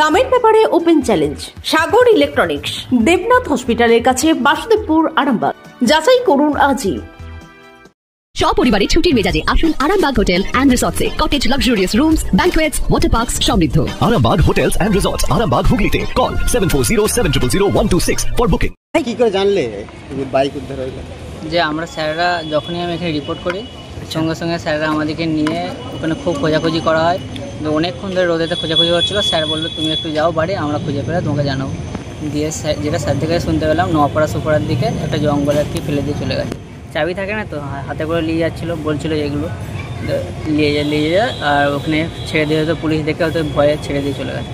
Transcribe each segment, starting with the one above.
দামের ব্যাপারে open challenge সাগর electronics, Debnath হসপিটালের কাছে, বাসুদেবপুর, আরামবাগ। যাচাই করুন আজই। সপরিবারে ছুটির মেজাজে আসুন আরামবাগ হোটেল এন্ড রিসর্টসে। Cottage, luxurious rooms, banquets, water parks সমৃদ্ধ। Arambagh hotels and resorts, Arambagh হুগলিতে। Call 7407000126 for booking. কি করে জানলে বাইক উদ্ধার হয়ে গেল? যে আমরা স্যাররা যখনই আমি এখানে রিপোর্ট করি, সঙ্গে সঙ্গে স্যাররা আমাদেরকে নিয়ে ওখানে খুব খোঁজাখুঁজি করা হয়। তো অনেকক্ষণ ধরে রোদেতে খোঁজাখুঁজি হচ্ছিলো। স্যার বললো তুমি একটু যাও বাড়ি, আমরা খুঁজে পেলে তোমাকে জানাবো। দিয়ে যেটা স্যার থেকে শুনতে পেলাম, নোয়াপাড়া সুপাড়ার দিকে একটা জঙ্গলে আর কি ফেলে দিয়ে চলে গেছে। চাবি থাকে না তো, হাতে করে নিয়ে যাচ্ছিলো, বলছিলো এগুলো নিয়ে যা, আর ওখানে ছেড়ে দিয়ে হয়তো পুলিশ দেখে হয়তো ভয়ে ছেড়ে দিয়ে চলে গেছে।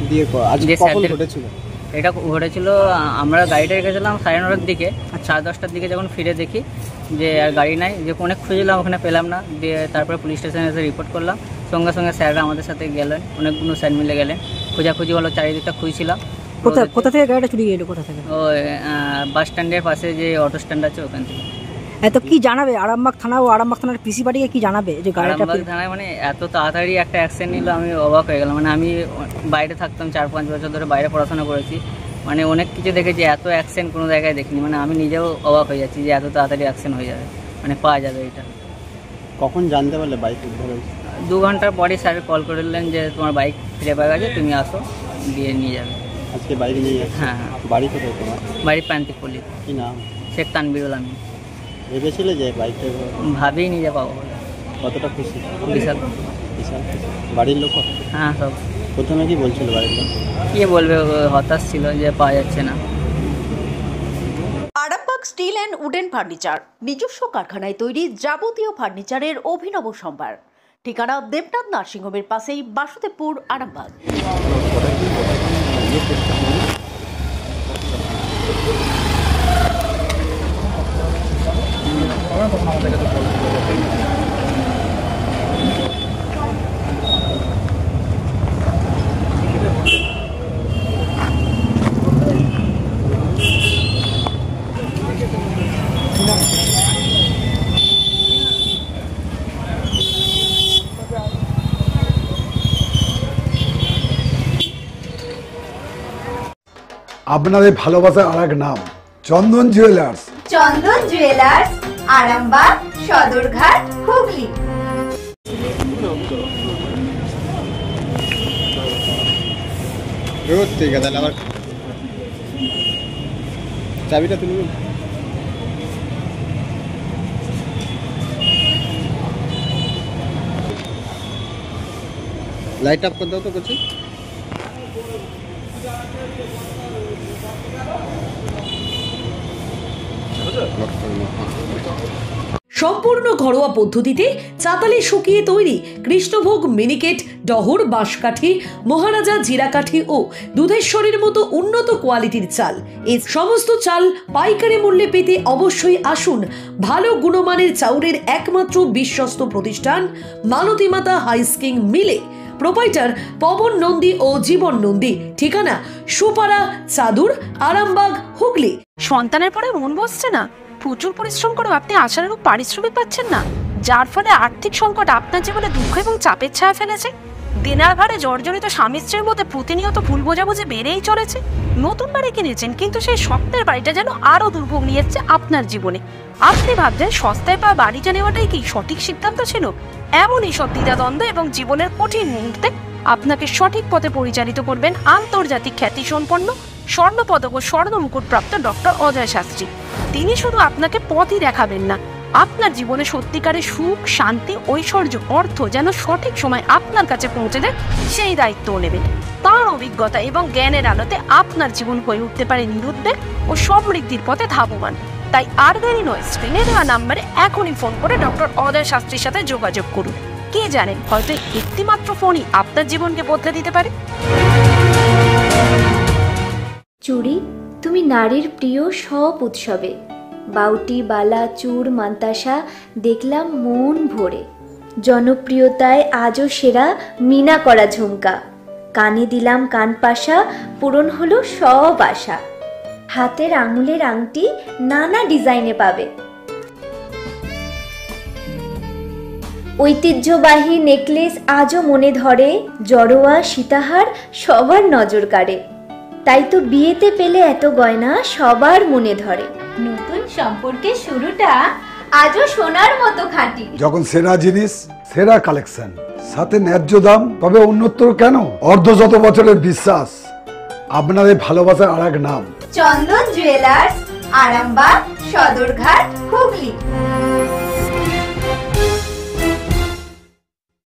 দিয়ে স্যারদের ঘটেছিল এটা ঘটেছিল, আমরা গাড়িটা রেখেছিলাম 9:30-র দিকে। 10:30টার দিকে যখন ফিরে দেখি যে আর গাড়ি নাই, যে অনেক খুঁজলাম, ওখানে পেলাম না। দিয়ে তারপরে পুলিশ স্টেশনে এসে রিপোর্ট করলাম। সঙ্গে সঙ্গে স্যাররা আমাদের সাথে গেলেন, অনেকগুলো স্যার মিলে গেলেন। খোঁজাখুঁজি হলো, চারিদিকটা খুঁজছিলাম। কোথা থেকে গাড়িটা চুরি গেল? কোথা থেকে? ওই বাস স্ট্যান্ডের পাশে যে অটো স্ট্যান্ড আছে ওখান থেকে। এত কি জানাবে আরামবাগ থানা ও আরামবাগ থানার পিসি বাড়িকে কি জানাবে যে গাড়িটা? আরামবাগ থানায় মানে এত তাড়াতাড়ি একটা অ্যাকশন নিল, আমি অবাক হয়ে গেলাম। মানে আমি বাইরে থাকতাম, 4-5 বছর ধরে বাইরে পড়াশোনা করেছি, মানে অনেক কিছু দেখেছি, এত অ্যাকশন কোনো জায়গায় দেখিনি। মানে আমি নিজেও অবাক হয়ে যাচ্ছি যে এত তাড়াতাড়ি অ্যাকশন হয়ে যাবে, মানে পাওয়া যাবে এটা। কখন জানতে পারলে বাইক উদ্ধার হয়েছে? 2 ঘন্টার পরে স্যার কল করলেন যে তোমার বাইক ফিরে পাওয়া গেছে, তুমি আসো, দিয়ে নিয়ে যাবে। আজকে বাইক নিয়ে যাচ্ছে? হ্যাঁ। বাড়ি কোথায় তোমার? বাড়ি প্রান্তিকপল্লী। কি নাম? শেখ তানবিরুল আমিন। ভেবেছিলে যে বাইকটা? ভাবেই নিজে পাবো বলে। কতটা খুশি? বিশাল বিশাল। বাড়ির লোক? হ্যাঁ, সব। প্রথমে কি বলছিল বাড়ির লোক? কি বলবে, হতাশ ছিল যে পাওয়া যাচ্ছে না। Arambagh steel and wooden furniture, নিজস্ব কারখানায় তৈরি যাবতীয় ফার্নিচারের অভিনব সম্ভার। ঠিকানা দেবনাথ নার্সিংহোমের পাশেই, বাসুদেবপুর, আরামবাগ। আপনাদের ভালোবাসার আর এক নাম চন্দন জুয়েলার্স। চন্দন জুয়েলার্স, আরামবাগ, সদরঘাট, হুগলি। ঠিক আছে, তাহলে আবার চাবিটা তুলুন। লাইট অফ করে দাও তো করছি। সম্পূর্ণ ঘরোয়া পদ্ধতিতে চাতালে শুকিয়ে তৈরি কৃষ্ণভোগ মিনিকেট, ডহর, বাঁশকাঠি, মহারাজা জিরাকাঠি ও দুধেশ্বরীর মতো উন্নত কোয়ালিটির চাল। এই সমস্ত চাল পাইকারি মূল্যে পেতে অবশ্যই আসুন ভালো গুণমানের চাউলের একমাত্র বিশ্বস্ত প্রতিষ্ঠান মালতী মাতা হাইস্কিং মিলে। প্রোপাইটার পবন নন্দী ও জীবন নন্দী। ঠিকানা সুপাড়া, চাদুর, আরামবাগ, হুগলি। সন্তানের পরে মন বসছে না, প্রচুর পরিশ্রম করেও আপনি আশানুরূপ পারিশ্রমিক পাচ্ছেন না, যার ফলে আর্থিক সংকট আপনার জীবনে দুঃখ এবং চাপের ছায়া ফেলেছে। দিনার ভারে জর্জরিত স্বামী স্ত্রীর মধ্যে প্রতিনিয়ত ভুল বোঝাবুঝি বেড়েই চলেছে। নতুন বাড়ি কিনেছেন, কিন্তু সেই স্বপ্নের বাড়িটা যেন আরো দুর্ভোগ নিয়ে এসেছে আপনার জীবনে। আপনি ভাবছেন সস্তায় পাওয়া বাড়িটা নেওয়াটাই কি সঠিক সিদ্ধান্ত ছিল? এমনই সব দ্বিধাদ্বন্দ্ব এবং জীবনের কঠিন মুহূর্তে আপনাকে সঠিক পথে পরিচালিত করবেন আন্তর্জাতিক খ্যাতিসম্পন্ন স্বর্ণপদক ও স্বর্ণ মুকুট প্রাপ্ত ডক্টর অজয় শাস্ত্রী। তিনি শুধু আপনাকে পথই দেখাবেন না, আপনার জীবনে সত্যিকারের সুখ, শান্তি, ঐশ্বর্য, অর্থ যেন সঠিক সময় আপনার কাছে পৌঁছে দেয় সেই দায়িত্বও নেবেন। তার অভিজ্ঞতা এবং জ্ঞানের আলোতে আপনার জীবন হয়ে উঠতে পারে নিরুদ্বেগ ও সমৃদ্ধির পথে ধাবমান। তাই আর দেরি নয়, স্ক্রিনে দেওয়া নাম্বারে এখনই ফোন করে ডক্টর অজয় শাস্ত্রীর সাথে যোগাযোগ করুন। কে জানেন, হয়তো একটিমাত্র ফোনই আপনার জীবনকে বদলে দিতে পারে। চুড়ি, তুমি নারীর প্রিয় সব উৎসবে। বাউটি, বালা, চূড়, মান্তাসা দেখলাম মন ভরে। জনপ্রিয়তায় আজও সেরা মিনা করা ঝুমকা। কানে দিলাম কানপাশা, পূরণ হলো সব আশা। হাতের আঙুলের আংটি নানা ডিজাইনে পাবে। ঐতিহ্যবাহী নেকলেস আজও মনে ধরে, জড়োয়া সীতাহার সবার নজর কাড়ে। তাই তো বিয়েতে পেলে এত গয়না সবার মনে ধরে। নতুন সম্পর্কের শুরুটা আজও সোনার মতো খাঁটি। যখন সেরা জিনিস, সেরা কালেকশন, সাথে ন্যায্য দাম, তবে উন্নতর কেন? অর্ধশত বছরের বিশ্বাস, আপনাদের ভালোবাসার আর এক নাম। চন্দন জুয়েলার্স, আরামবাগ, সদরঘাট, হুগলি।